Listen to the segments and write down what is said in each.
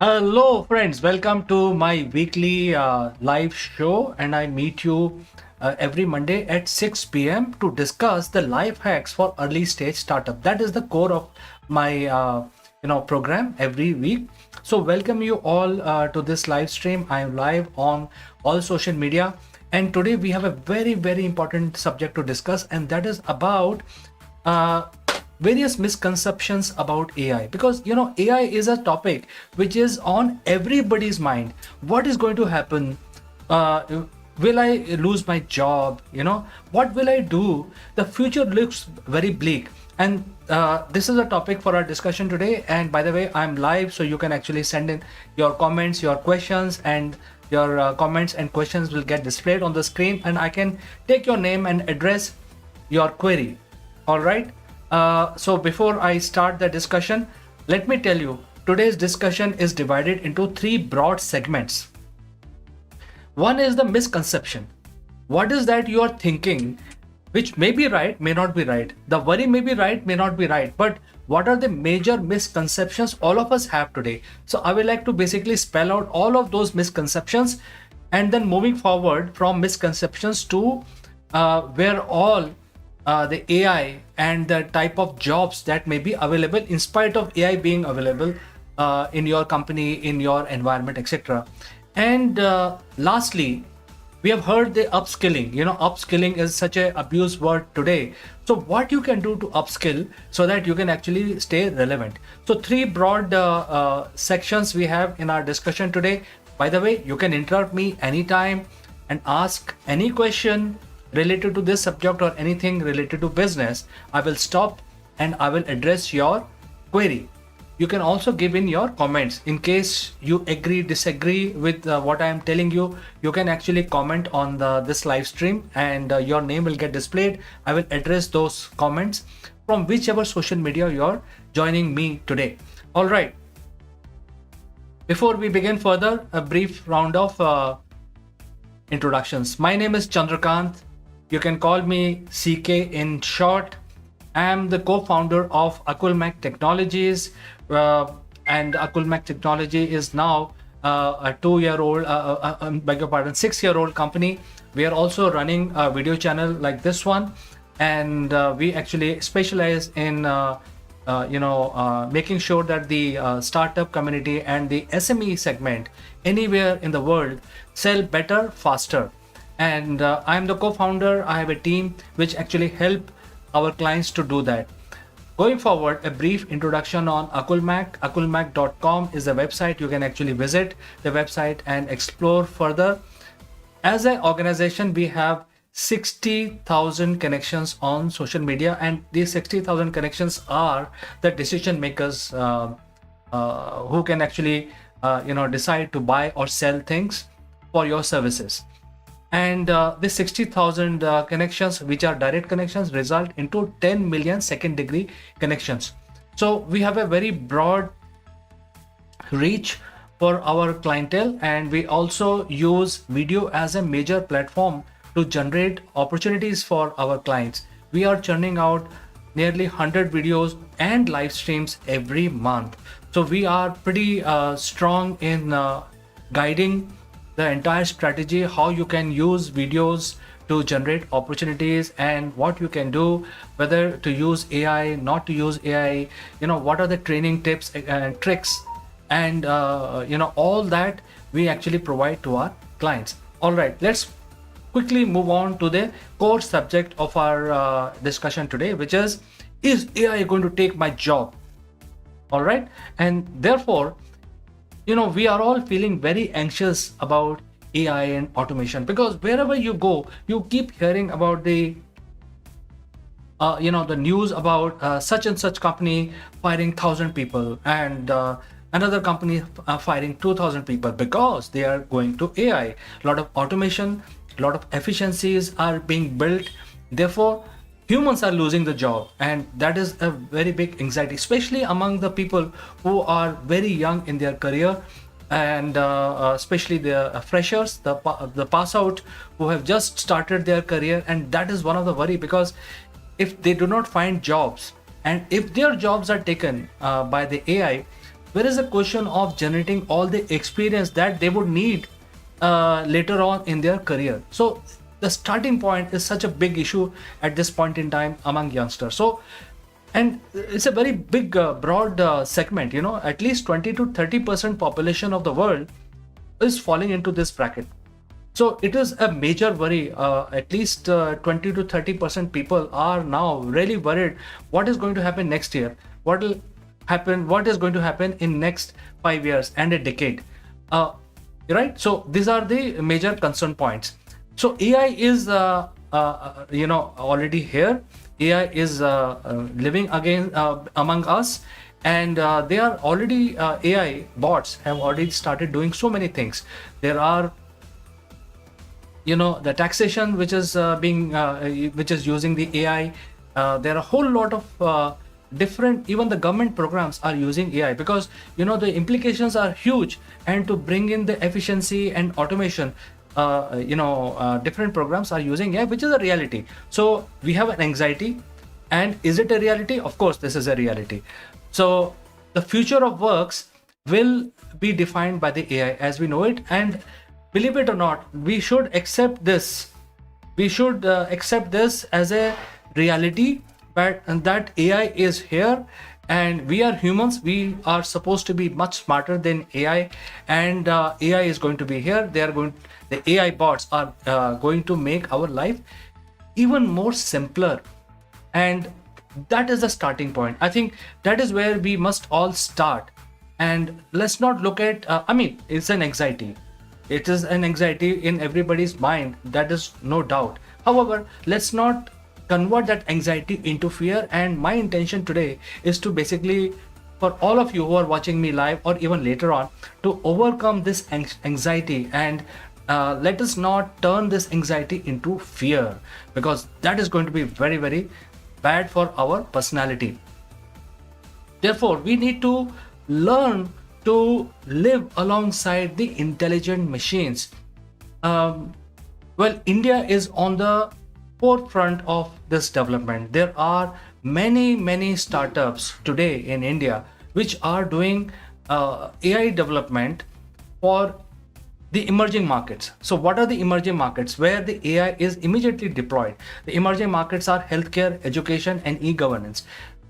Hello, friends. Welcome to my weekly live show, and I meet you every Monday at 6 p.m. to discuss the life hacks for early stage startup. That is the core of my program every week. So, welcome you all to this live stream. I am live on all social media, and today we have a very important subject to discuss, and that is about uh, various misconceptions about AI, because AI is a topic which is on everybody's mind. What is going to happen? Will I lose my job? What will I do? The future looks very bleak, and this is a topic for our discussion today. And by the way, I'm live, so you can actually send in your comments, your questions, and your comments and questions will get displayed on the screen, and I can take your name and address your query. All right. So before I start the discussion, let me tell you, today's discussion is divided into three broad segments. One is the misconception. What is that you are thinking, which may be right, may not be right. The worry may be right, may not be right. But what are the major misconceptions all of us have today? So I would like to basically spell out all of those misconceptions, and then moving forward from misconceptions to where all the AI and the type of jobs that may be available in spite of AI being available in your company, in your environment, etc. And lastly, we have heard the upskilling. Upskilling is such a abused word today. So what you can do to upskill so that you can actually stay relevant. So three broad sections we have in our discussion today. By the way, you can interrupt me anytime and ask any question related to this subject or anything related to business. I will stop and I will address your query. You can also give in your comments in case you agree, disagree with what I am telling you. You can actually comment on this live stream, and your name will get displayed. I will address those comments from whichever social media you're joining me today. All right. Before we begin further, a brief round of introductions. My name is Chandrakant. You can call me CK in short. I am the co-founder of Akulmach Technologies, and Akulmach Technology is now a 2-year-old, beg your pardon, 6-year-old company. We are also running a video channel like this one, and we actually specialize in making sure that the startup community and the SME segment anywhere in the world sell better, faster. And I'm the co-founder. I have a team which actually help our clients to do that. Going forward, a brief introduction on Akulmach. Akulmach.com is the website. You can actually visit the website and explore further. As an organization, we have 60,000 connections on social media, and these 60,000 connections are the decision makers who can actually decide to buy or sell things for your services. And these 60,000 connections, which are direct connections, result into 10 million second degree connections. So we have a very broad reach for our clientele, and we also use video as a major platform to generate opportunities for our clients. We are churning out nearly 100 videos and live streams every month. So we are pretty strong in guiding the entire strategy, how you can use videos to generate opportunities, and what you can do, whether to use AI, not to use AI, what are the training tips and tricks, and all that we actually provide to our clients. All right, let's quickly move on to the core subject of our discussion today, which is AI going to take my job? All right, and therefore we are all feeling very anxious about AI and automation, because wherever you go, you keep hearing about the the news about such and such company firing 1,000 people, and another company firing 2,000 people because they are going to AI. A lot of automation, a lot of efficiencies are being built. Therefore, humans are losing the job, and that is a very big anxiety, especially among the people who are very young in their career, and especially the freshers, the pass out who have just started their career. And that is one of the worry, because if they do not find jobs, and if their jobs are taken by the AI, where is the question of generating all the experience that they would need later on in their career? So the starting point is such a big issue at this point in time among youngsters. So, and it's a very big broad segment, you know, at least 20 to 30% population of the world is falling into this bracket. So it is a major worry. At least 20 to 30% people are now really worried what is going to happen next year, what will happen, what is going to happen in next 5 years and a decade. Right? So these are the major concern points. So AI is, already here. AI is living again among us, and they are already AI bots have already started doing so many things. There are, the taxation which is which is using the AI. There are a whole lot of different, even the government programs are using AI, because the implications are huge, and to bring in the efficiency and automation, different programs are using AI, which is a reality. So we have an anxiety, and is it a reality? Of course this is a reality. So the future of works will be defined by the AI as we know it, and believe it or not, we should accept this. We should accept this as a reality, but that AI is here, and we are humans. We are supposed to be much smarter than AI, and AI is going to be here. The AI bots are going to make our life even more simpler, and that is the starting point. I think that is where we must all start. And let's not look at, it's an anxiety. It is an anxiety in everybody's mind, that is no doubt. However, let's not convert that anxiety into fear. And my intention today is to basically, for all of you who are watching me live or even later on, to overcome this anxiety, and let us not turn this anxiety into fear, because that is going to be very, very bad for our personality. Therefore, we need to learn to live alongside the intelligent machines. India is on the forefront of this development. There are many startups today in India which are doing AI development for the emerging markets. So what are the emerging markets where the AI is immediately deployed? The emerging markets are healthcare, education, and e-governance.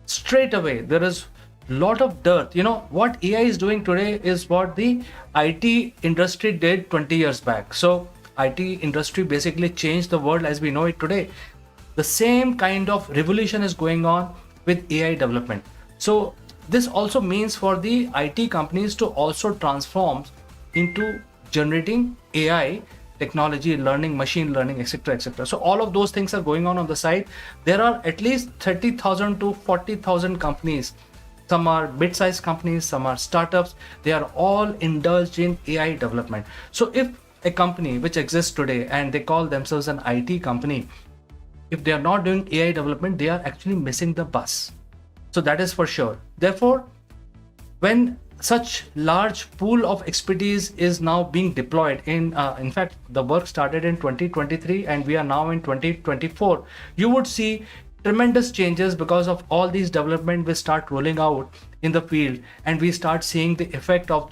Straight away, there is lot of dearth. What AI is doing today is what the IT industry did 20 years back. So IT industry basically changed the world as we know it today. The same kind of revolution is going on with AI development. So this also means for the IT companies to also transform into generating AI technology, learning, machine learning, etc., etc. So all of those things are going on the side. There are at least 30,000 to 40,000 companies. Some are mid-sized companies, some are startups. They are all indulged in AI development. So if a company which exists today and they call themselves an IT company, if they are not doing AI development, they are actually missing the bus. So that is for sure. Therefore, when such large pool of expertise is now being deployed in fact, the work started in 2023 and we are now in 2024, you would see tremendous changes because of all these development will start rolling out in the field, and we start seeing the effect of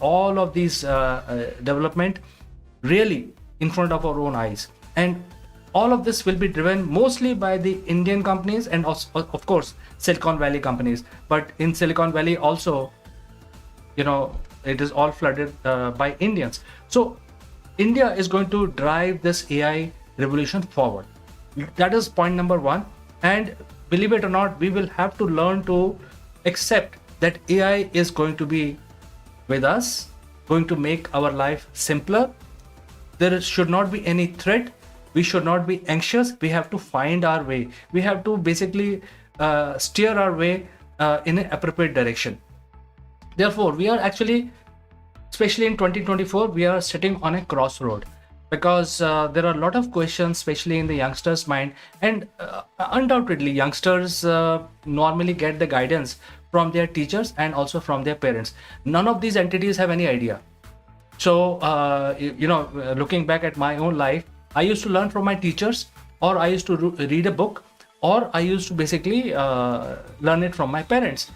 all of these development really in front of our own eyes. And all of this will be driven mostly by the Indian companies and of course Silicon Valley companies. But in Silicon Valley also, it is all flooded by Indians. So India is going to drive this AI revolution forward. That is point number one. And believe it or not, we will have to learn to accept that AI is going to be with us, going to make our life simpler. There should not be any threat. We should not be anxious. We have to find our way. We have to basically steer our way in an appropriate direction. Therefore, we are actually, especially in 2024, we are sitting on a crossroad, because there are a lot of questions, especially in the youngsters' mind. And undoubtedly, youngsters normally get the guidance from their teachers and also from their parents. None of these entities have any idea. So, looking back at my own life, I used to learn from my teachers, or I used to read a book, or I used to basically learn it from my parents.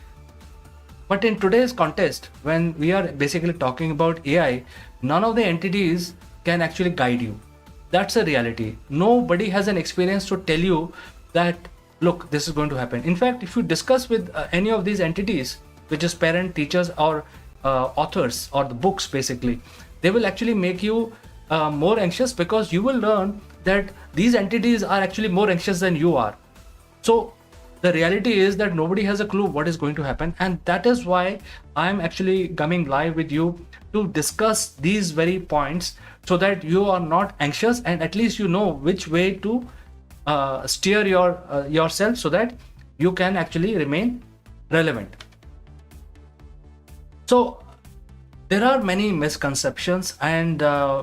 But in today's context, when we are basically talking about AI, none of the entities can actually guide you. That's a reality. Nobody has an experience to tell you that, look, this is going to happen. In fact, if you discuss with any of these entities, which is parent, teachers, or authors, or the books basically, they will actually make you more anxious, because you will learn that these entities are actually more anxious than you are. So the reality is that nobody has a clue what is going to happen, and that is why I'm actually coming live with you to discuss these very points, so that you are not anxious, and at least you know which way to steer yourself, so that you can actually remain relevant. So there are many misconceptions, and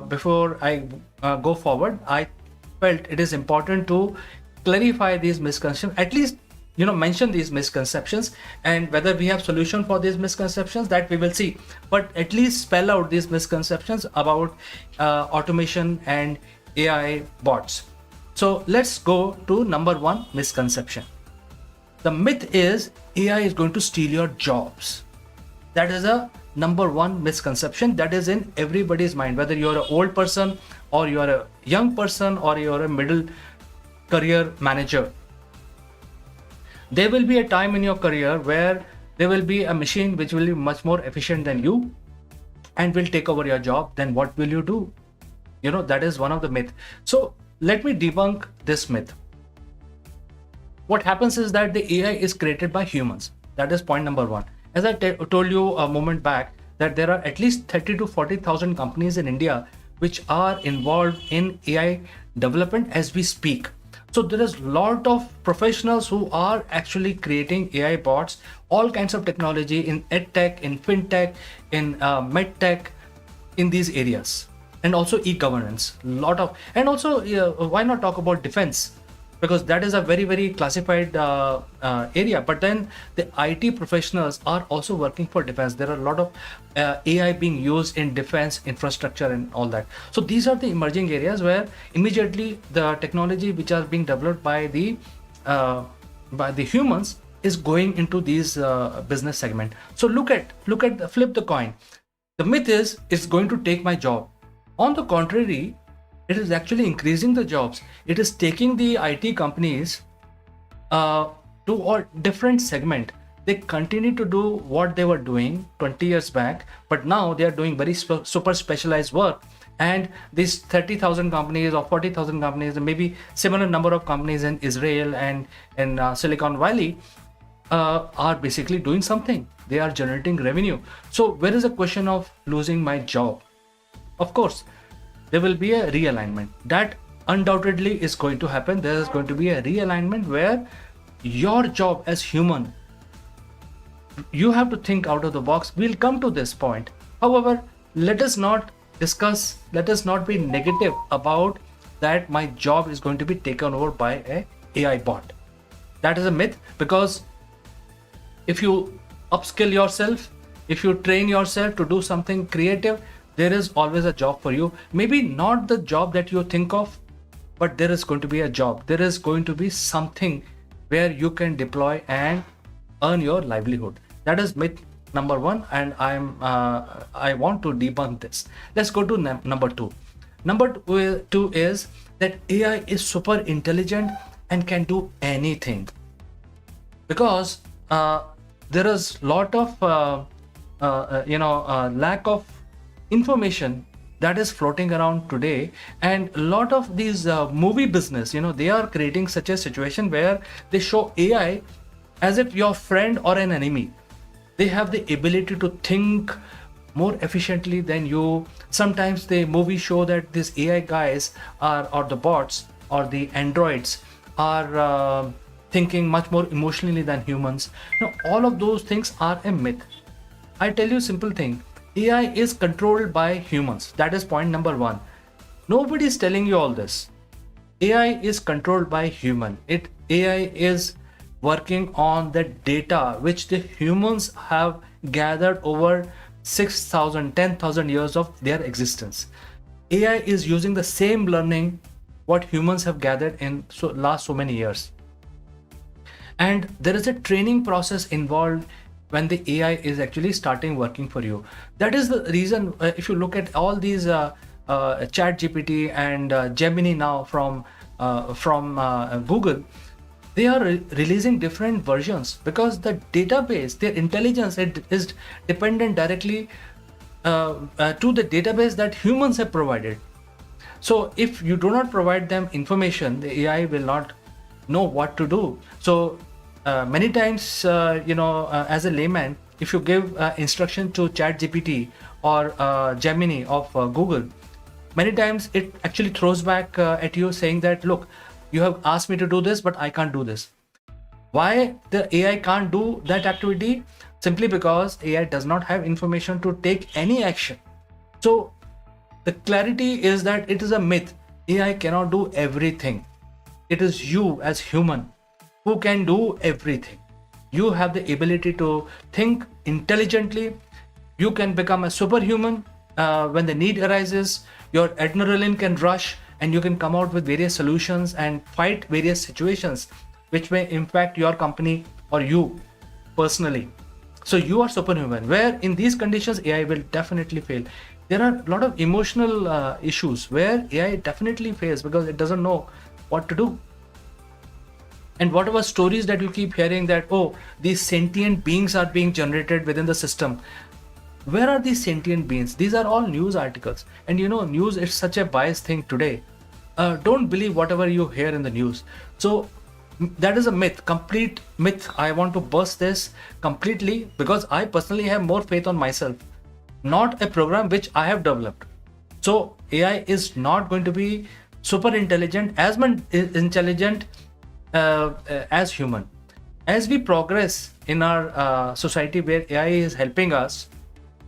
before I go forward, I felt it is important to clarify these misconceptions, at least mention these misconceptions, and whether we have solution for these misconceptions, that we will see, but at least spell out these misconceptions about automation and AI bots. So let's go to number one misconception. The myth is AI is going to steal your jobs. That is a number one misconception that is in everybody's mind, whether you're an old person, or you're a young person, or you're a middle career manager. There will be a time in your career where there will be a machine which will be much more efficient than you and will take over your job. Then what will you do? That is one of the myths. So let me debunk this myth. What happens is that the AI is created by humans. That is point number one. As I told you a moment back, that there are at least 30 to 40,000 companies in India which are involved in AI development as we speak. So there is a lot of professionals who are actually creating AI bots, all kinds of technology in edtech, in fintech, in medtech, in these areas, and also e-governance. And also why not talk about defense? Because that is a very, very classified area. But then the IT professionals are also working for defense. There are a lot of AI being used in defense infrastructure and all that. So these are the emerging areas where immediately the technology which are being developed by the humans is going into these business segment. So flip the coin. The myth is it's going to take my job. On the contrary, it is actually increasing the jobs. It is taking the IT companies to a different segment. They continue to do what they were doing 20 years back, but now they are doing very super specialized work. And these 30,000 companies or 40,000 companies, and maybe similar number of companies in Israel and in Silicon Valley are basically doing something. They are generating revenue. So where is the question of losing my job? Of course, there will be a realignment. That undoubtedly is going to happen. There is going to be a realignment where your job as human, you have to think out of the box. We'll come to this point. However, let us not be negative about that my job is going to be taken over by a AI bot. That is a myth, because if you upskill yourself, if you train yourself to do something creative, there is always a job for you. Maybe not the job that you think of, but there is going to be a job. There is going to be something where you can deploy and earn your livelihood. That is myth number one, and I want to debunk this. Let's go to number two. Number two is that AI is super intelligent and can do anything, because there is lot of lack of information that is floating around today, and a lot of these movie business, they are creating such a situation where they show AI as if your friend or an enemy. They have the ability to think more efficiently than you. Sometimes the movies show that these AI guys or the bots or the androids are thinking much more emotionally than humans. All of those things are a myth. I tell you a simple thing. AI is controlled by humans. That is point number one. Nobody is telling you all this. AI is controlled by human. AI is working on the data which the humans have gathered over 6,000, 10,000 years of their existence. AI is using the same learning what humans have gathered in last so many years. And there is a training process involved when the AI is actually starting working for you. That is the reason, if you look at all these chat gpt and Gemini now from Google, they are releasing different versions because the database, their intelligence, it is dependent directly to the database that humans have provided. So if you do not provide them information, the AI will not know what to do. So many times, as a layman, if you give instruction to chat gpt or Gemini of Google, many times it actually throws back at you saying that, look, you have asked me to do this, but I can't do this. Why the AI can't do that activity? Simply because AI does not have information to take any action. So the clarity is that it is a myth. AI cannot do everything. It is you as human who can do everything. You have the ability to think intelligently. You can become a superhuman when the need arises. Your adrenaline can rush and you can come out with various solutions and fight various situations which may impact your company or you personally. So you are superhuman, where in these conditions AI will definitely fail. There are a lot of emotional issues where AI definitely fails because it doesn't know what to do. And whatever stories that you keep hearing that, oh, these sentient beings are being generated within the system. Where are these sentient beings? These are all news articles. And news is such a biased thing today. Don't believe whatever you hear in the news. So that is a myth, complete myth. I want to burst this completely because I personally have more faith on myself, not a program which I have developed. So AI is not going to be super intelligent, as much intelligent as human. As we progress in our society where AI is helping us,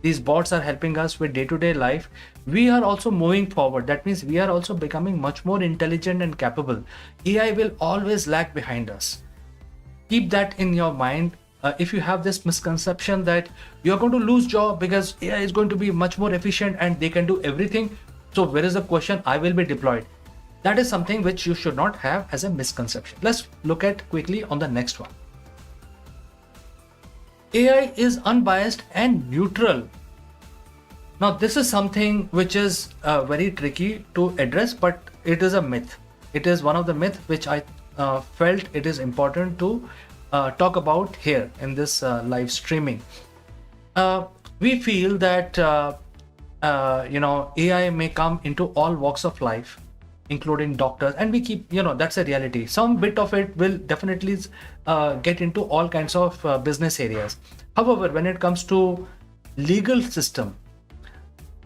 these bots are helping us with day-to-day life, we are also moving forward. That means we are also becoming much more intelligent and capable. AI will always lag behind us. Keep that in your mind. If you have this misconception that you're going to lose job because AI is going to be much more efficient and they can do everything, so where is the question? I will be deployed. That is something which you should not have as a misconception. Let's look at quickly on the next one. AI is unbiased and neutral. Now, this is something which is very tricky to address, but it is a myth. It is one of the myths which I felt it is important to talk about here in this live streaming. We feel that AI may come into all walks of life, including doctors, and we keep, that's a reality. Some bit of it will definitely get into all kinds of business areas. However, when it comes to legal system,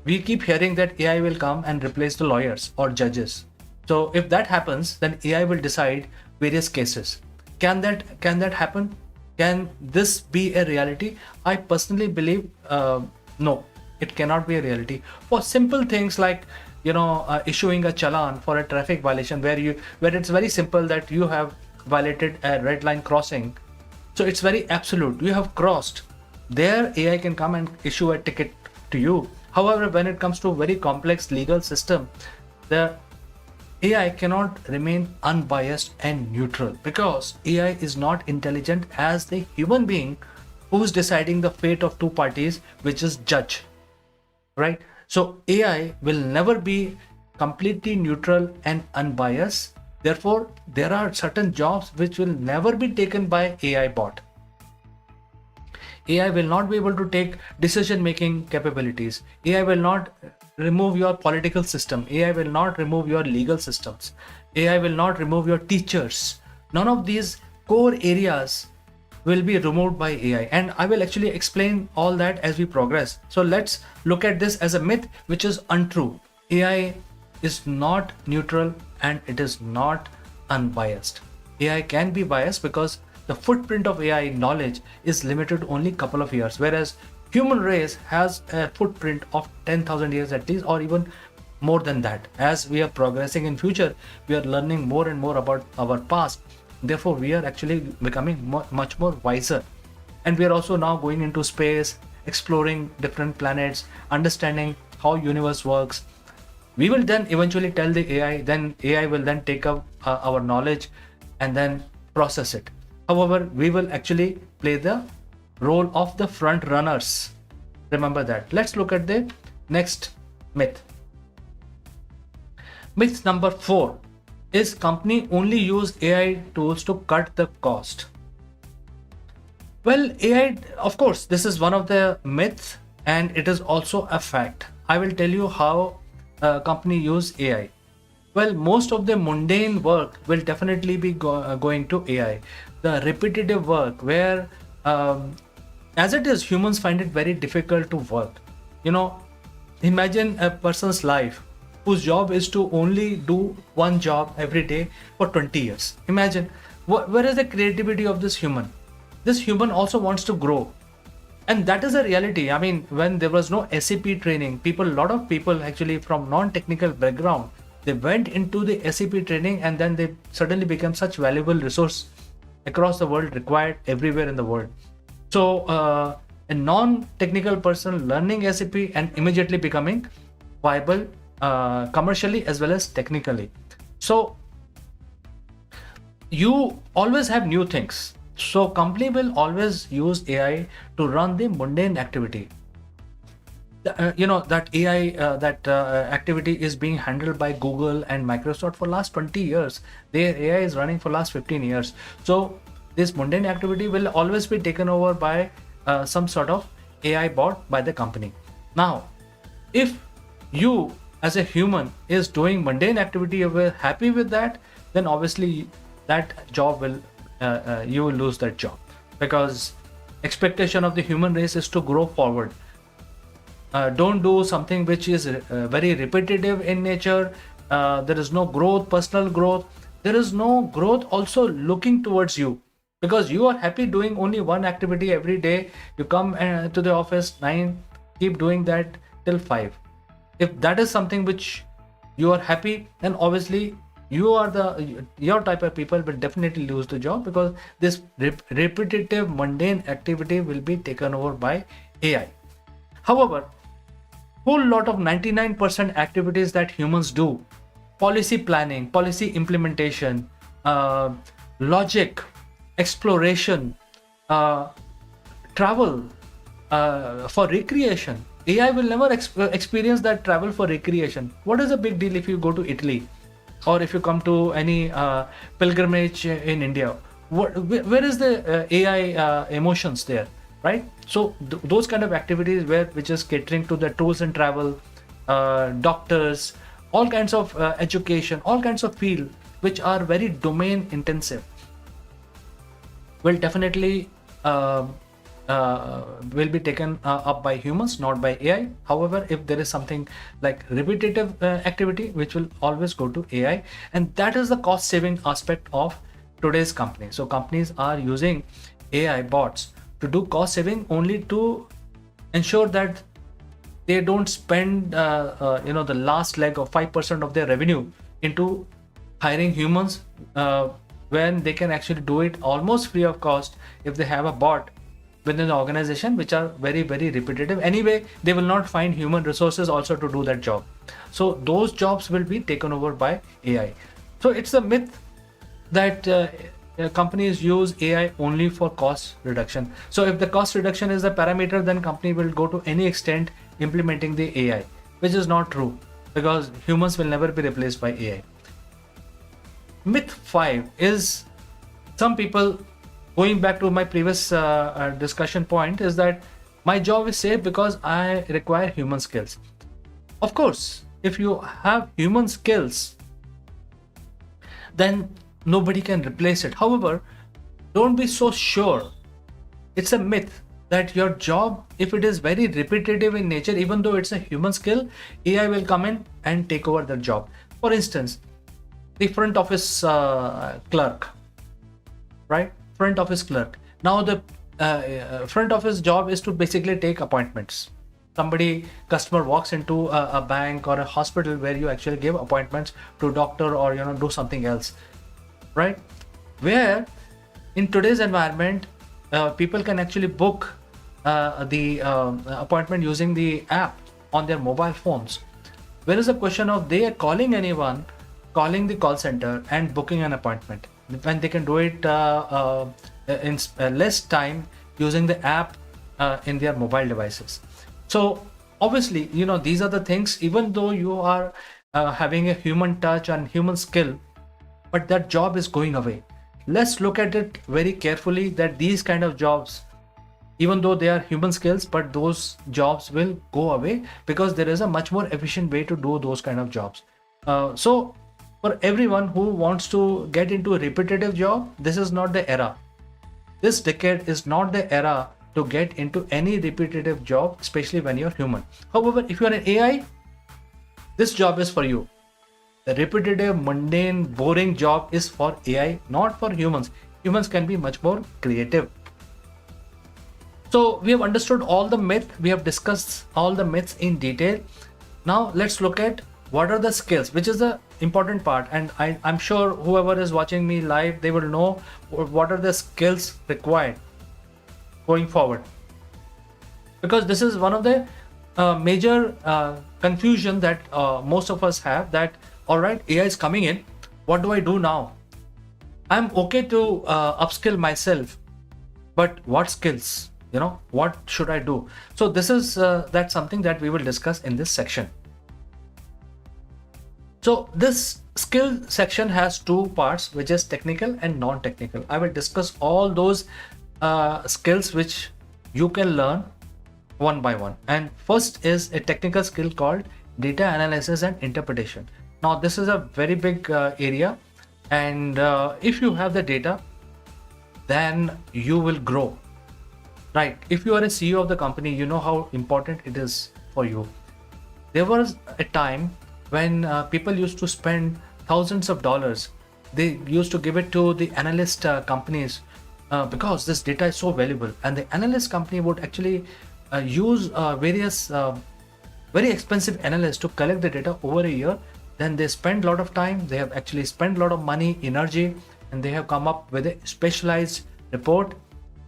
we keep hearing that AI will come and replace the lawyers or judges. So if that happens, then AI will decide various cases. Can that happen? Can this be a reality? I personally believe no, it cannot be a reality. For simple things like issuing a challan for a traffic violation where it's very simple that you have violated a red line crossing. So it's very absolute. You have crossed. There AI can come and issue a ticket to you. However, when it comes to very complex legal system, the AI cannot remain unbiased and neutral because AI is not intelligent as the human being who's deciding the fate of two parties, which is judge, right? So AI will never be completely neutral and unbiased. Therefore, there are certain jobs which will never be taken by AI bot. AI will not be able to take decision-making capabilities. AI will not remove your political system. AI will not remove your legal systems. AI will not remove your teachers. None of these core areas will be removed by AI, and I will actually explain all that as we progress. So let's look at this as a myth which is untrue. AI is not neutral and it is not unbiased. AI can be biased because the footprint of AI knowledge is limited to only a couple of years, whereas human race has a footprint of 10,000 years at least, or even more than that. As we are progressing in future, we are learning more and more about our past. Therefore, we are actually becoming much more wiser. And we are also now going into space, exploring different planets, understanding how universe works. We will then eventually tell the AI, then AI will then take up our knowledge and then process it. However, we will actually play the role of the front runners. Remember that. Let's look at the next myth. Myth number 4 is company only use AI tools to cut the cost. Well, AI, of course, this is one of the myths and it is also a fact. I will tell you how company use AI. Well, most of the mundane work will definitely be going to AI. The repetitive work where, as it is, humans find it very difficult to work. Imagine a person's life whose job is to only do one job every day for 20 years. Imagine, where is the creativity of this human? This human also wants to grow. And that is a reality. I mean, when there was no SAP training, a lot of people actually from non-technical background, they went into the SAP training and then they suddenly become such valuable resource across the world, required everywhere in the world. So a non-technical person learning SAP and immediately becoming viable commercially as well as technically. So you always have new things. So company will always use AI to run the mundane activity. That AI activity is being handled by Google and Microsoft for last 20 years. Their AI is running for last 15 years. So this mundane activity will always be taken over by some sort of AI bot by the company. Now, if you as a human is doing mundane activity, you're happy with that, then obviously that job will you will lose that job, because expectation of the human race is to grow forward. Don't do something which is very repetitive in nature. There is no growth, personal growth. There is no growth also looking towards you, because you are happy doing only one activity every day. You come to the office 9, keep doing that till 5. If that is something which you are happy, then obviously your type of people will definitely lose the job, because this repetitive mundane activity will be taken over by AI. However, whole lot of 99% activities that humans do, policy planning, policy implementation, logic, exploration, travel, for recreation, AI will never experience that travel for recreation. What is the big deal if you go to Italy, or if you come to any pilgrimage in India? Where is the AI emotions there, right? So those kind of activities which is catering to the tours and travel, doctors, all kinds of education, all kinds of field which are very domain intensive, will definitely will be taken up by humans, not by AI. However, if there is something like repetitive activity, which will always go to AI, and that is the cost saving aspect of today's company. So companies are using AI bots to do cost saving, only to ensure that they don't spend the last leg of 5% of their revenue into hiring humans, when they can actually do it almost free of cost if they have a bot within the organization, which are very, very repetitive. Anyway, they will not find human resources also to do that job. So those jobs will be taken over by AI. So it's a myth that companies use AI only for cost reduction. So if the cost reduction is the parameter, then company will go to any extent implementing the AI, which is not true, because humans will never be replaced by AI. Myth 5 is, some people, going back to my previous discussion point, is that my job is safe because I require human skills. Of course, if you have human skills, then nobody can replace it. However, don't be so sure. It's a myth that your job, if it is very repetitive in nature, even though it's a human skill, AI will come in and take over the job. For instance, the front office clerk, right? Front office clerk. Now the front office job is to basically take appointments. Customer walks into a bank or a hospital where you actually give appointments to a doctor, or do something else, right? Where in today's environment, people can actually book the appointment using the app on their mobile phones. Where is the question of they are calling anyone, calling the call center and booking an appointment, when they can do it in less time using the app in their mobile devices. So obviously, these are the things, even though you are having a human touch and human skill, but that job is going away. Let's look at it very carefully, that these kind of jobs, even though they are human skills, but those jobs will go away because there is a much more efficient way to do those kind of jobs. So for everyone who wants to get into a repetitive job, this is not the era. This decade is not the era to get into any repetitive job, especially when you're human. However, if you're an AI, this job is for you. The repetitive, mundane, boring job is for AI, not for humans. Humans can be much more creative. So we have understood all the myths. We have discussed all the myths in detail. Now let's look at what are the skills, which is the important part. And I'm sure whoever is watching me live, they will know what are the skills required going forward. Because this is one of the major confusion that most of us have, that all right, AI is coming in, what do I do now? I'm okay to upskill myself, but what skills? What should I do? So this is that's something that we will discuss in this section. So this skill section has two parts, which is technical and non-technical. I will discuss all those skills which you can learn one by one. And first is a technical skill called data analysis and interpretation. Now this is a very big area, and if you have the data, then you will grow. Right? If you are a CEO of the company, you know how important it is for you. There was a time when people used to spend thousands of dollars. They used to give it to the analyst companies because this data is so valuable, and the analyst company would actually use various very expensive analysts to collect the data over a year. Then they spend a lot of time, they have actually spent a lot of money, energy, and they have come up with a specialized report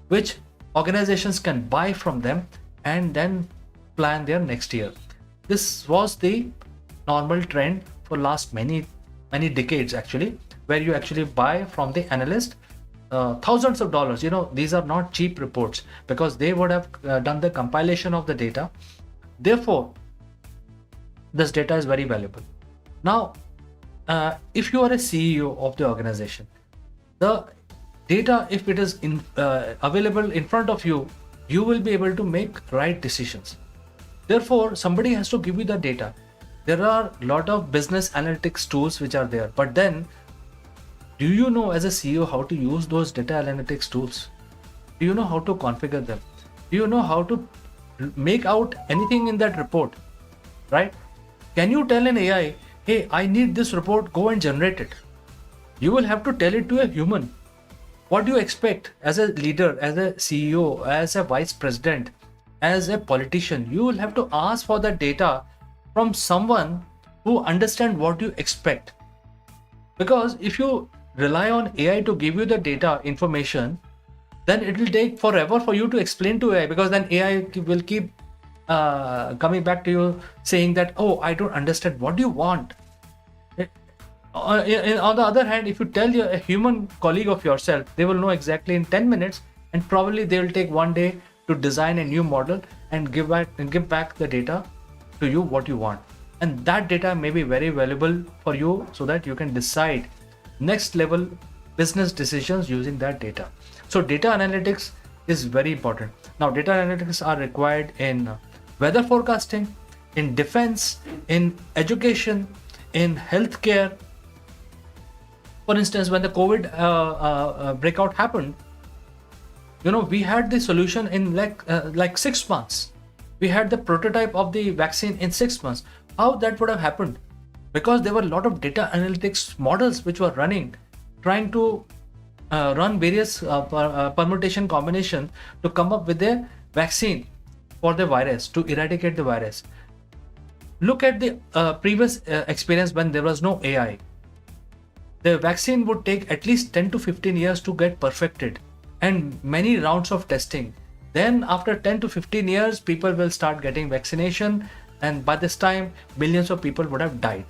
which organizations can buy from them and then plan their next year. This was the normal trend for last many decades actually, where you actually buy from the analyst thousands of dollars. These are not cheap reports because they would have done the compilation of the data. Therefore, this data is very valuable. Now, if you are a CEO of the organization, the data, if it is available in front of you, you will be able to make right decisions. Therefore, somebody has to give you the data. There are a lot of business analytics tools which are there, but then do you know as a CEO how to use those data analytics tools? Do you know how to configure them? Do you know how to make out anything in that report? Right? Can you tell an AI, hey, I need this report, go and generate it? You will have to tell it to a human. What do you expect as a leader, as a CEO, as a vice president, as a politician? You will have to ask for the data from someone who understands what you expect. Because if you rely on AI to give you the data information, then it will take forever for you to explain to AI, because then AI will keep coming back to you saying that, oh, I don't understand, what do you want? On the other hand, if you tell a human colleague of yourself, they will know exactly in 10 minutes, and probably they will take one day to design a new model and give back the data to you what you want. And that data may be very valuable for you, so that you can decide next level business decisions using that data. So data analytics is very important. Now data analytics are required in weather forecasting, in defense, in education, in healthcare. For instance, when the COVID breakout happened, we had the solution in like 6 months. We had the prototype of the vaccine in 6 months. How that would have happened? Because there were a lot of data analytics models which were running, trying to run various permutation combination to come up with a vaccine for the virus, to eradicate the virus. Look at the previous experience when there was no AI. The vaccine would take at least 10 to 15 years to get perfected, and many rounds of testing. Then after 10 to 15 years, people will start getting vaccination, and by this time, millions of people would have died.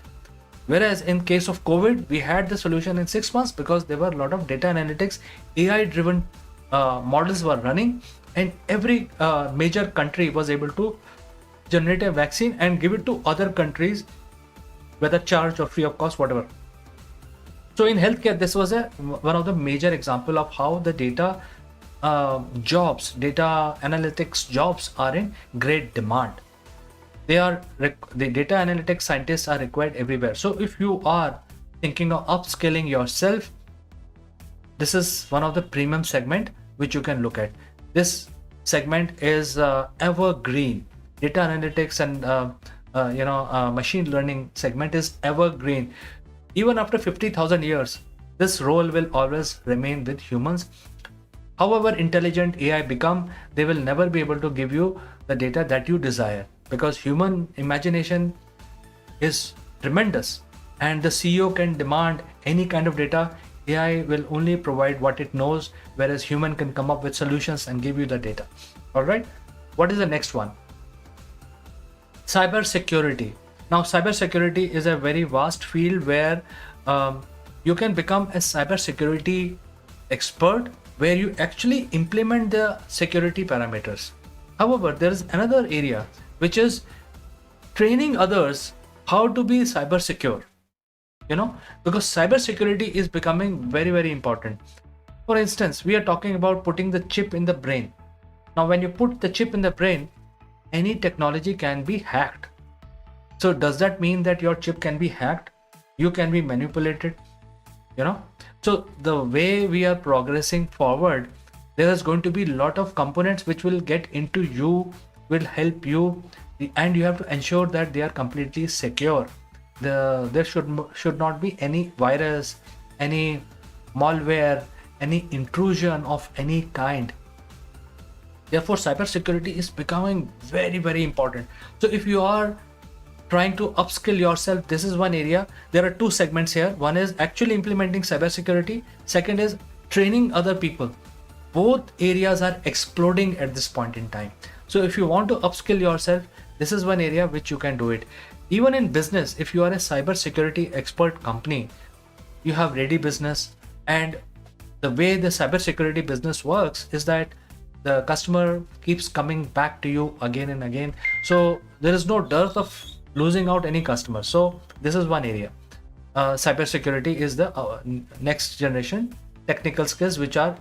Whereas in case of COVID, we had the solution in 6 months because there were a lot of data analytics, AI driven models were running, and every major country was able to generate a vaccine and give it to other countries, whether charged or free of cost, whatever. So in healthcare, this was one of the major example of how the data jobs, data analytics jobs are in great demand. The data analytics scientists are required everywhere. So if you are thinking of upskilling yourself, this is one of the premium segment which you can look at. This segment is evergreen. Data analytics and machine learning segment is evergreen. Even after 50,000 years, this role will always remain with humans. However intelligent AI become, they will never be able to give you the data that you desire, because human imagination is tremendous and the CEO can demand any kind of data. AI will only provide what it knows, whereas human can come up with solutions and give you the data. All right. What is the next one? Cyber security. Now, cybersecurity is a very vast field where you can become a cybersecurity expert, where you actually implement the security parameters. However, there is another area which is training others how to be cyber secure. Because cybersecurity is becoming very, very important. For instance, we are talking about putting the chip in the brain. Now, when you put the chip in the brain, any technology can be hacked. So does that mean that your chip can be hacked? You can be manipulated, So the way we are progressing forward, there is going to be a lot of components which will get into you, will help you, and you have to ensure that they are completely secure. There should not be any virus, any malware, any intrusion of any kind. Therefore, cybersecurity is becoming very, very important. So if you are trying to upskill yourself, this is one area. There are two segments here. One is actually implementing cybersecurity. Second is training other people. Both areas are exploding at this point in time. So if you want to upskill yourself, this is one area which you can do it. Even in business, if you are a cybersecurity expert company, you have ready business, and the way the cybersecurity business works is that the customer keeps coming back to you again and again. So there is no dearth of losing out any customer. So this is one area. Cybersecurity is the next generation technical skills which are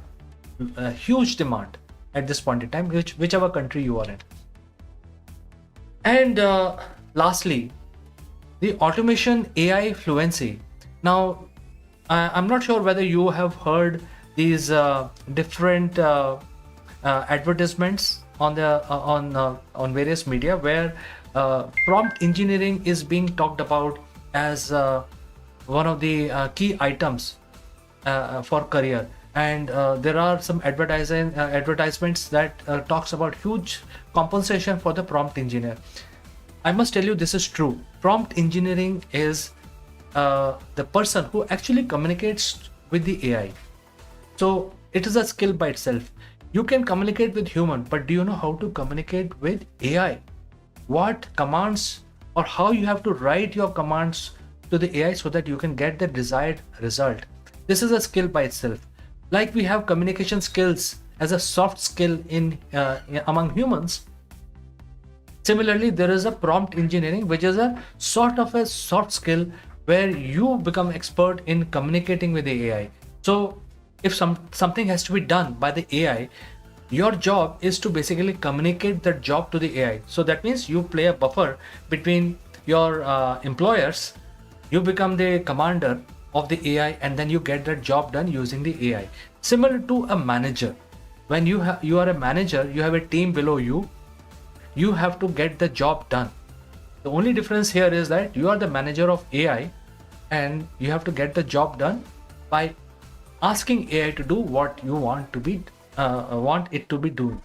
huge demand at this point in time, whichever country you are in. And lastly, the automation AI fluency. Now, I'm not sure whether you have heard these different advertisements on various media where prompt engineering is being talked about as one of the key items for career. And there are some advertisements that talks about huge compensation for the prompt engineer. I must tell you, this is true. Prompt engineering is the person who actually communicates with the AI. So it is a skill by itself. You can communicate with human, but do you know how to communicate with AI? What commands or how you have to write your commands to the AI so that you can get the desired result? This is a skill by itself. Like we have communication skills as a soft skill in among humans. Similarly, there is a prompt engineering, which is a sort of a soft skill where you become expert in communicating with the AI. So if something has to be done by the AI, your job is to basically communicate that job to the AI. So that means you play a buffer between your employers, you become the commander of the AI, and then you get that job done using the AI. Similar to a manager. When you are a manager, you have a team below you. You have to get the job done. The only difference here is that you are the manager of AI and you have to get the job done by asking AI to do what you want it to be doing.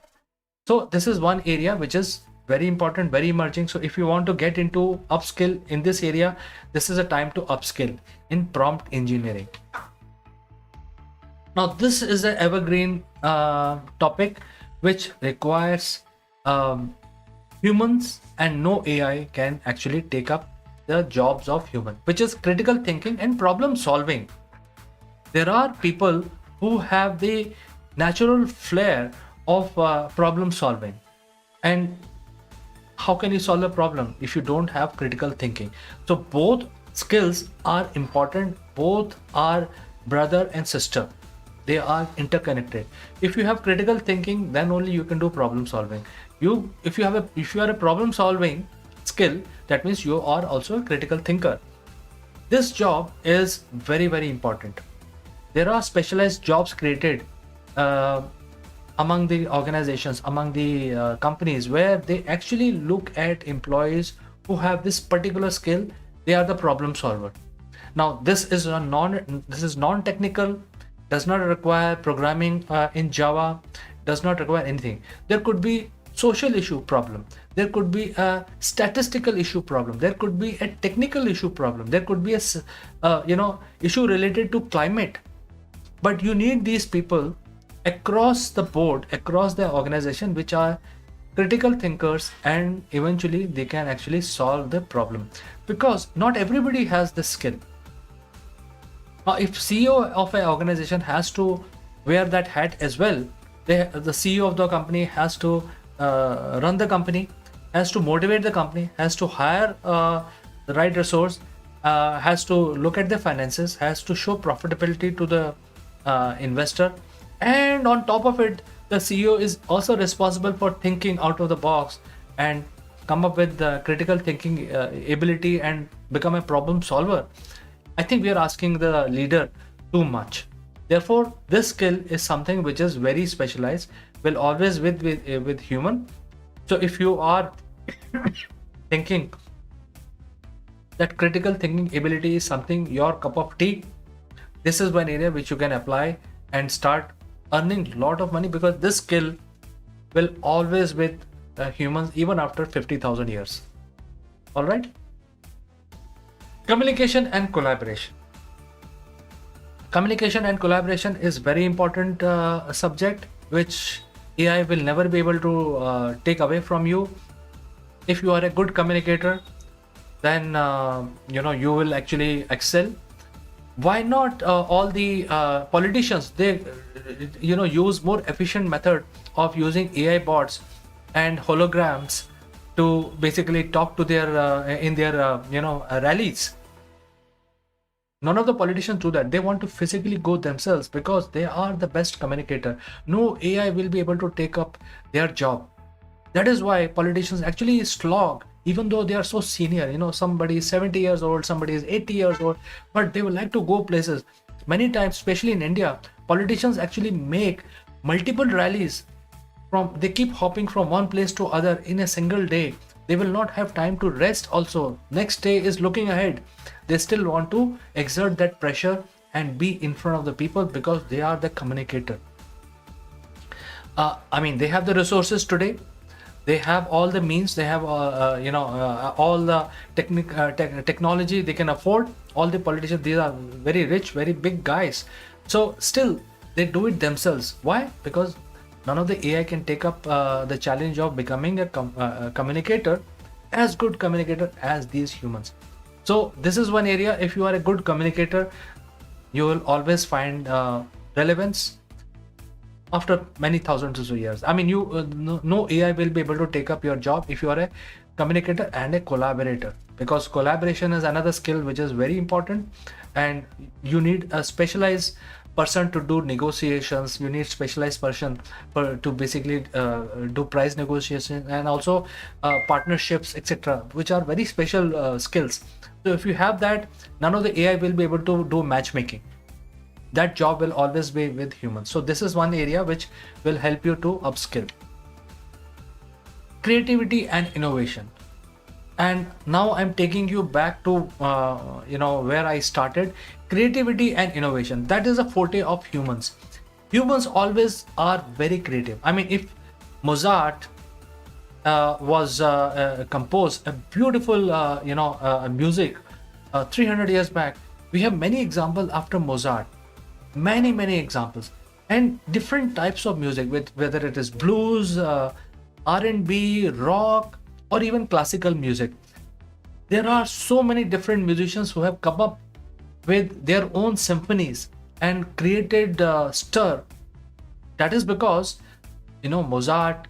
So this is one area which is very important, very emerging. So if you want to get into upskill in this area, this is a time to upskill in prompt engineering. Now this is an evergreen topic which requires humans, and no AI can actually take up the jobs of human, which is critical thinking and problem solving. There are people who have the natural flair of problem solving. And how can you solve a problem if you don't have critical thinking? So both skills are important, both are brother and sister, they are interconnected. If you have critical thinking, then only you can do problem solving. If you are a problem solving skill, that means you are also a critical thinker. This job is very, very important. There are specialized jobs created uh, among the organizations, among the companies, where they actually look at employees who have this particular skill. They are the problem solver. Now, this is non-technical, does not require programming in Java, does not require anything. There could be social issue problem, there could be a statistical issue problem, there could be a technical issue problem, there could be a issue related to climate. But you need these people across the board, across the organization, which are critical thinkers, and eventually they can actually solve the problem, because not everybody has the skill. Now, if CEO of an organization has to wear that hat as well, the CEO of the company has to run the company, has to motivate the company, has to hire the right resource, has to look at the finances, has to show profitability to the investor, and on top of it, the CEO is also responsible for thinking out of the box and come up with the critical thinking ability and become a problem solver. I think we are asking the leader too much. Therefore, this skill is something which is very specialized, will always with human. So if you are thinking that critical thinking ability is something your cup of tea, this is one area which you can apply and start earning a lot of money, because this skill will always with humans even after 50,000 years. All right. Communication and collaboration. Communication and collaboration is very important subject which AI will never be able to take away from you. If you are a good communicator, then you will actually excel. Why not all the politicians, they use more efficient method of using AI bots and holograms to basically talk to their in their rallies. None of the politicians do that. They want to physically go themselves because they are the best communicator. No AI will be able to take up their job. That is why politicians actually slog, even though they are so senior. Somebody is 70 years old, somebody is 80 years old, but they would like to go places. Many times, especially in India, politicians actually make multiple rallies. They keep hopping from one place to other in a single day. They will not have time to rest also. Next day is looking ahead. They still want to exert that pressure and be in front of the people because they are the communicator. They have the resources today. They have all the means. They have all the technology they can afford. All the politicians, these are very rich, very big guys. So still they do it themselves. Why? Because none of the AI can take up the challenge of becoming a communicator, as good communicator as these humans. So this is one area. If you are a good communicator, you will always find relevance after many thousands of years. No AI will be able to take up your job if you are a communicator and a collaborator, because collaboration is another skill which is very important, and you need a specialized person to do negotiations. You need specialized person to basically do price negotiation, and also partnerships, etc., which are very special skills. So if you have that, none of the AI will be able to do matchmaking. That job will always be with humans. So this is one area which will help you to upskill. Creativity and innovation. And now I'm taking you back to where I started. Creativity and innovation, that is a forte of humans. Humans always are very creative. If Mozart was composed a beautiful music 300 years back, we have many examples after Mozart, many examples, and different types of music, with whether it is blues, R&B, rock, or even classical music. There are so many different musicians who have come up with their own symphonies and created stir. That is because Mozart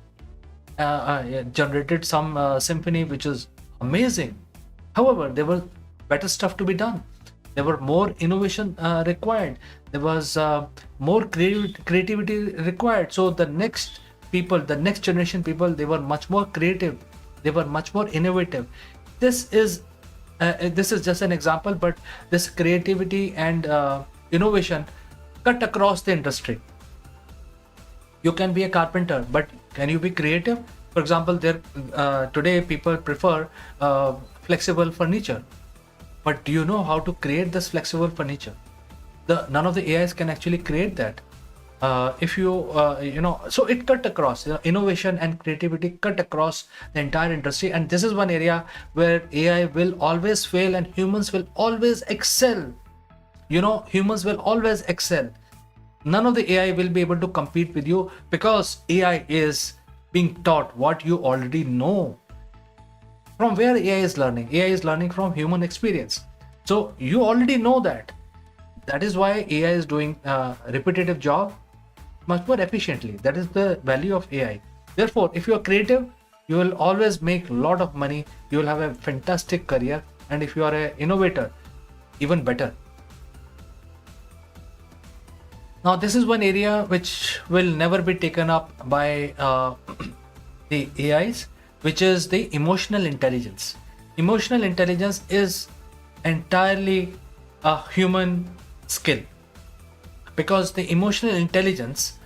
generated some symphony which is amazing. However, there was better stuff to be done. There were more innovation required. There was more creativity required. So the next people, the next generation people, they were much more creative. They were much more innovative. This is just an example, but this creativity and innovation cut across the industry. You can be a carpenter, but can you be creative? For example, today people prefer flexible furniture, but do you know how to create this flexible furniture? None of the AIs can actually create that. If you so it cut across, innovation and creativity cut across the entire industry, and this is one area where AI will always fail and humans will always excel. Humans will always excel. None of the AI will be able to compete with you, because AI is being taught what you already know. From where AI is learning? AI is learning from human experience. So you already know that. That is why AI is doing repetitive job much more efficiently. That is the value of AI. Therefore, if you are creative, you will always make a lot of money. You will have a fantastic career. And if you are an innovator, even better. Now, this is one area which will never be taken up by the AIs, which is the emotional intelligence. Emotional intelligence is entirely a human skill, because the emotional intelligence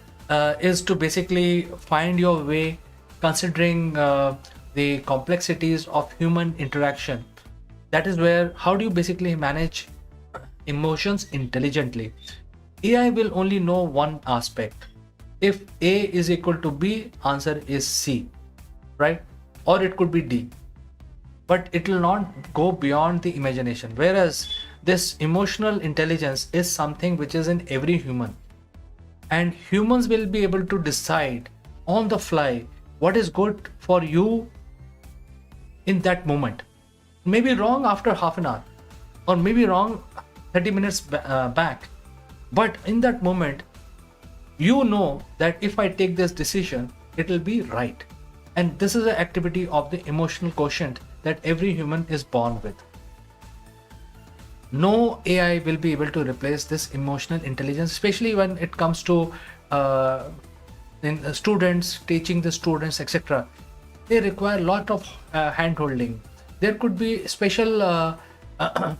is to basically find your way, considering the complexities of human interaction. That is where, how do you basically manage emotions intelligently? AI will only know one aspect. If A is equal to B, answer is C, right? Or it could be D. But it will not go beyond the imagination. Whereas this emotional intelligence is something which is in every human. And humans will be able to decide on the fly what is good for you in that moment. Maybe wrong after half an hour, or maybe wrong 30 minutes back. But in that moment, you know that if I take this decision, it will be right. And this is an activity of the emotional quotient that every human is born with. No AI will be able to replace this emotional intelligence, especially when it comes to students, teaching the students, etc. They require a lot of hand-holding. There could be special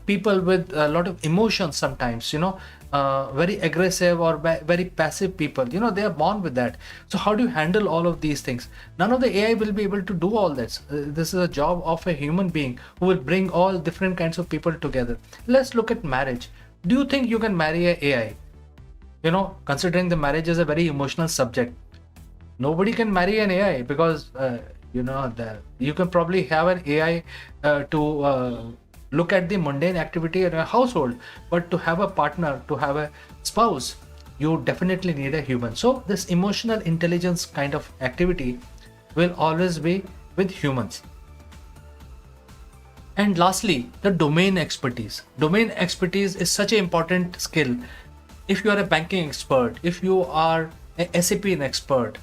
people with a lot of emotions sometimes, very aggressive or very passive people, they are born with that. So how do you handle all of these things? None of the AI will be able to do all this. This is a job of a human being who will bring all different kinds of people together. Let's look at marriage. Do you think you can marry an AI? Considering the marriage is a very emotional subject, nobody can marry an AI, because you can probably have an AI to look at the mundane activity in a household, but to have a partner, to have a spouse, you definitely need a human. So this emotional intelligence kind of activity will always be with humans. And lastly, the domain expertise. Domain expertise is such an important skill. If you are a banking expert, if you are a SAP expert,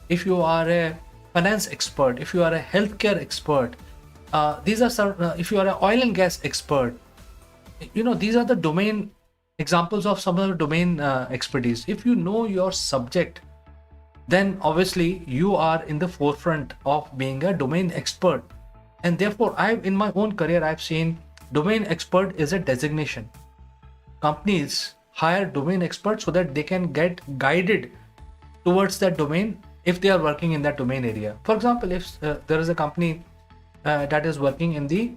if you are a finance expert, if you are a healthcare expert, these are some, if you are an oil and gas expert, these are the domain examples of some of the domain expertise. If you know your subject, then obviously you are in the forefront of being a domain expert. And therefore, in my own career, I've seen domain expert is a designation. Companies hire domain experts so that they can get guided towards that domain if they are working in that domain area. For example, if there is a company that is working in the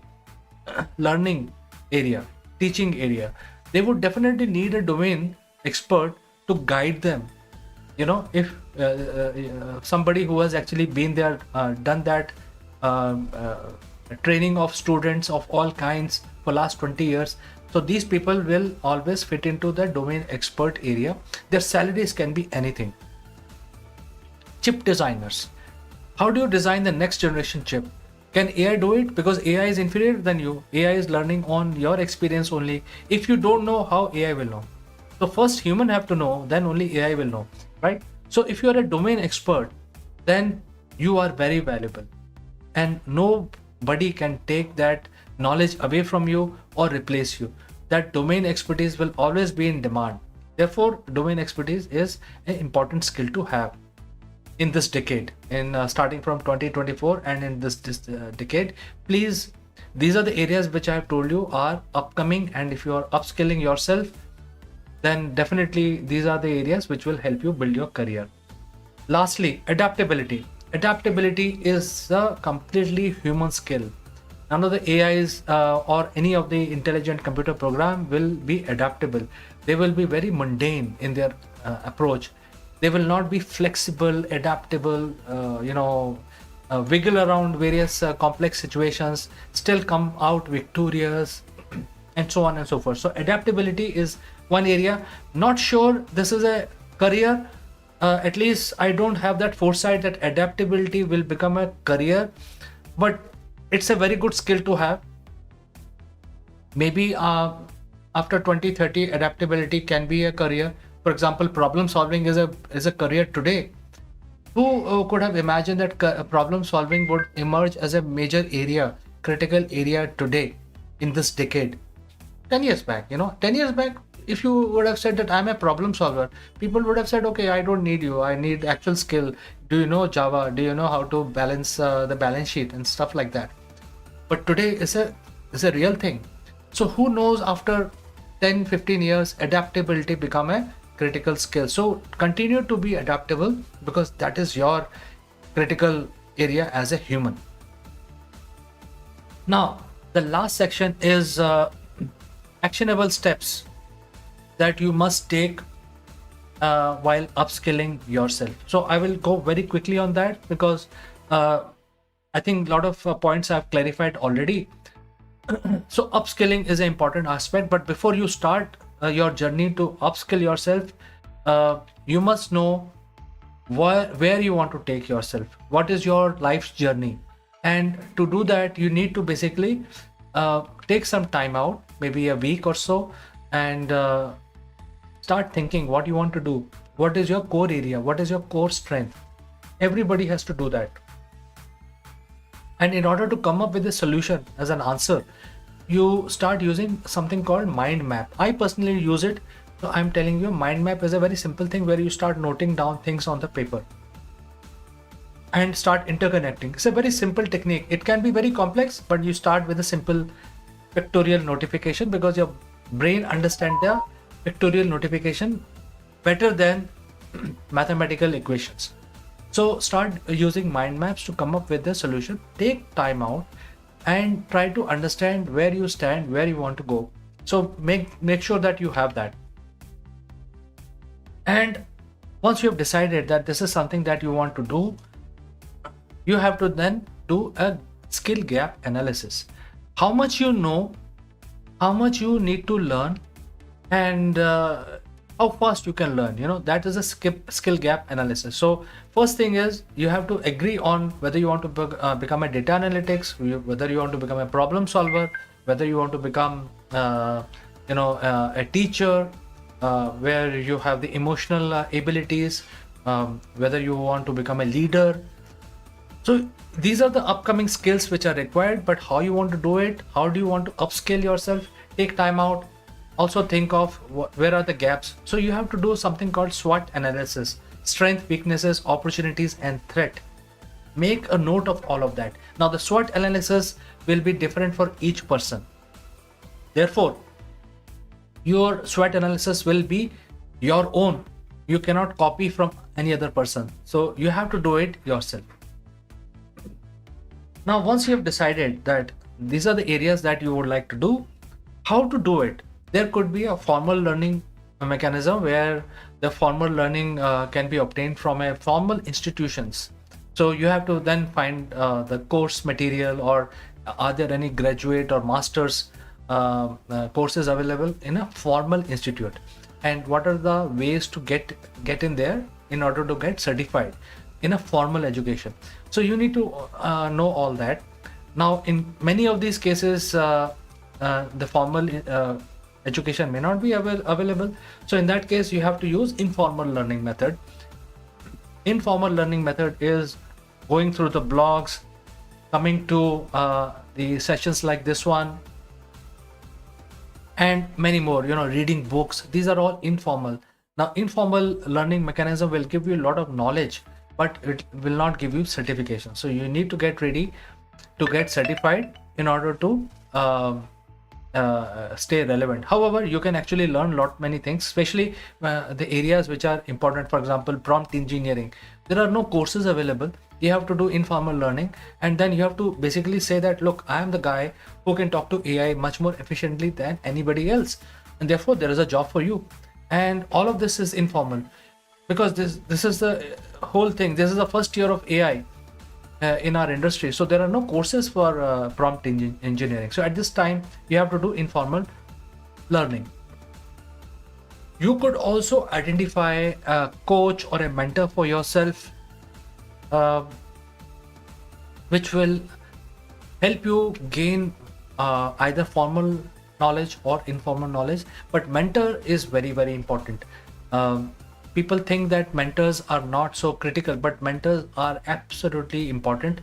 learning area, teaching area, they would definitely need a domain expert to guide them. If somebody who has actually been there, done that training of students of all kinds for last 20 years, so these people will always fit into the domain expert area. Their salaries can be anything. Chip designers. How do you design the next generation chip? Can AI do it? Because AI is inferior than you. AI is learning on your experience only. If you don't know, how AI will know? So first human have to know, then only AI will know, right? So if you are a domain expert, then you are very valuable, and nobody can take that knowledge away from you or replace you. That domain expertise will always be in demand. Therefore, domain expertise is an important skill to have in this decade, in starting from 2024 and in this decade. Please, these are the areas which I have told you are upcoming, and if you are upskilling yourself, then definitely these are the areas which will help you build your career. Lastly, adaptability. Adaptability is a completely human skill. None of the AIs or any of the intelligent computer program will be adaptable. They will be very mundane in their approach. They will not be flexible, adaptable, wiggle around various complex situations, still come out victorious, and so on and so forth. So adaptability is one area. Not sure this is a career. At least I don't have that foresight that adaptability will become a career, but it's a very good skill to have. Maybe after 2030, adaptability can be a career. For example, problem solving is a career today. Who could have imagined that problem solving would emerge as a major area, critical area today in this decade? 10 years back, 10 years back, if you would have said that I'm a problem solver, people would have said, okay, I don't need you, I need actual skill. Do you know Java? Do you know how to balance the balance sheet and stuff like that? But today is a real thing. So who knows, after 10-15 years, adaptability become a critical skill. So continue to be adaptable, because that is your critical area as a human. Now, the last section is actionable steps that you must take while upskilling yourself. So I will go very quickly on that, because I think a lot of points I've clarified already. So upskilling is an important aspect, but before you start your journey to upskill yourself, you must know where you want to take yourself. What is your life's journey? And to do that, you need to basically take some time out, maybe a week or so, and start thinking what you want to do. What is your core area? What is your core strength? Everybody has to do that. And in order to come up with a solution as an answer, you start using something called mind map. I personally use it. So I'm telling you, mind map is a very simple thing where you start noting down things on the paper and start interconnecting. It's a very simple technique. It can be very complex, but you start with a simple pictorial notification, because your brain understands the pictorial notification better than mathematical equations. So start using mind maps to come up with the solution. Take time out and try to understand where you stand, where you want to go. So make sure that you have that. And once you have decided that this is something that you want to do, you have to then do a skill gap analysis. How much you know, how much you need to learn, and how fast you can learn. That is a skill gap analysis. So first thing is, you have to agree on whether you want to become a data analytics, whether you want to become a problem solver, whether you want to become a teacher, where you have the emotional abilities, whether you want to become a leader. So these are the upcoming skills which are required, but how you want to do it, how do you want to upskill yourself? Take time out. Also think of where are the gaps. So you have to do something called SWOT analysis: strength, weaknesses, opportunities, and threat. Make a note of all of that. Now the SWOT analysis will be different for each person. Therefore, your SWOT analysis will be your own. You cannot copy from any other person. So you have to do it yourself. Now, once you have decided that these are the areas that you would like to do, how to do it? There could be a formal learning mechanism where the formal learning can be obtained from a formal institutions. So you have to then find the course material, or are there any graduate or master's courses available in a formal institute, and what are the ways to get in there in order to get certified in a formal education. So you need to know all that. Now in many of these cases, the formal education may not be available. So in that case, you have to use informal learning method. Informal learning method is going through the blogs, coming to the sessions like this one, and many more, reading books. These are all informal. Now, informal learning mechanism will give you a lot of knowledge, but it will not give you certification. So you need to get ready to get certified in order to stay relevant. However, you can actually learn many things, especially the areas which are important. For example, prompt engineering. There are no courses available. You have to do informal learning, and then you have to basically say that, look, I am the guy who can talk to AI much more efficiently than anybody else, and therefore there is a job for you. And all of this is informal, because this is the whole thing. This is the first year of AI in our industry, so there are no courses for prompt engineering. So at this time, you have to do informal learning. You could also identify a coach or a mentor for yourself, which will help you gain either formal knowledge or informal knowledge. But mentor is very, very important. People think that mentors are not so critical, but mentors are absolutely important.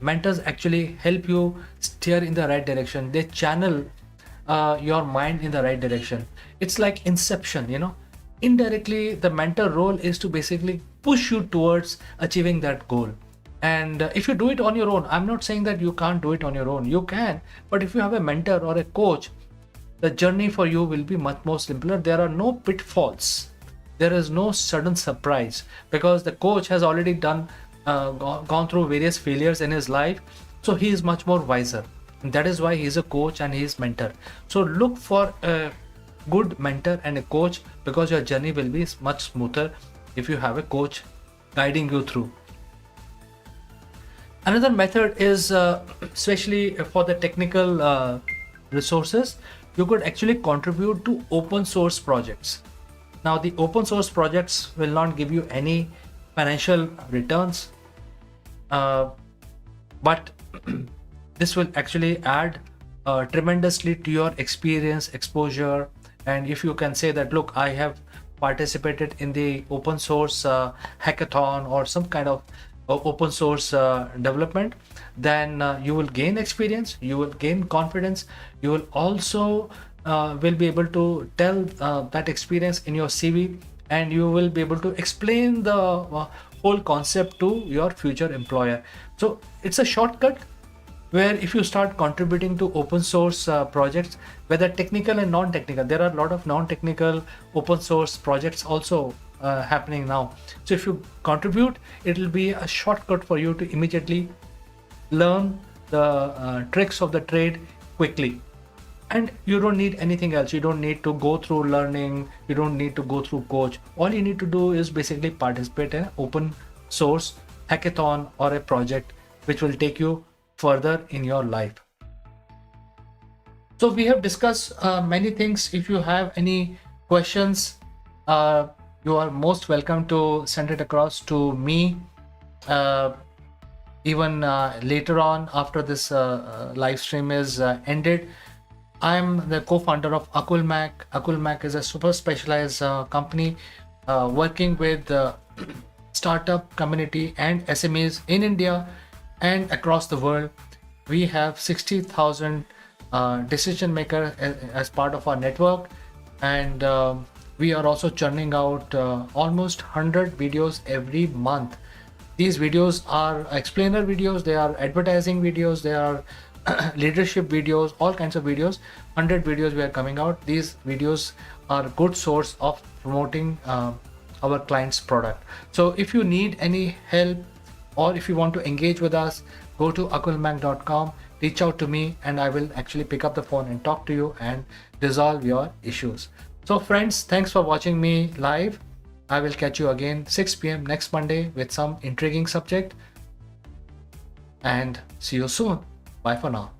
Mentors actually help you steer in the right direction. They channel your mind in the right direction. It's like inception, indirectly the mentor role is to basically push you towards achieving that goal. And if you do it on your own, I'm not saying that you can't do it on your own. You can, but if you have a mentor or a coach, the journey for you will be much more simpler. There are no pitfalls. There is no sudden surprise, because the coach has already gone through various failures in his life. So he is much more wiser. And that is why he is a coach and he is mentor. So look for a good mentor and a coach, because your journey will be much smoother if you have a coach guiding you through. Another method is, especially for the technical resources, you could actually contribute to open source projects. Now, the open source projects will not give you any financial returns, but this will actually add tremendously to your experience, exposure. And if you can say that, look, I have participated in the open source hackathon or some kind of open source development, then you will gain experience, you will gain confidence, you will also will be able to tell that experience in your CV, and you will be able to explain the whole concept to your future employer. So it's a shortcut where if you start contributing to open source projects, whether technical and non-technical, there are a lot of non-technical open source projects also happening now. So if you contribute, it will be a shortcut for you to immediately learn the tricks of the trade quickly. And you don't need anything else. You don't need to go through learning. You don't need to go through coach. All you need to do is basically participate in an open source hackathon or a project which will take you further in your life. So we have discussed many things. If you have any questions, you are most welcome to send it across to me. Even later on, after this live stream is ended. I'm the co-founder of Akulmach. Akulmach is a super specialized company working with startup community and SMEs in India and across the world. We have 60,000 decision makers as part of our network, and we are also churning out almost 100 videos every month. These videos are explainer videos, they are advertising videos, they are leadership videos, all kinds of videos. 100 videos we are coming out. These videos are a good source of promoting our client's product. So if you need any help, or if you want to engage with us, go to akulmach.com, reach out to me, and I will actually pick up the phone and talk to you and resolve your issues. So friends, thanks for watching me live. I will catch you again 6 p.m. next Monday with some intriguing subject, and see you soon. Bye for now.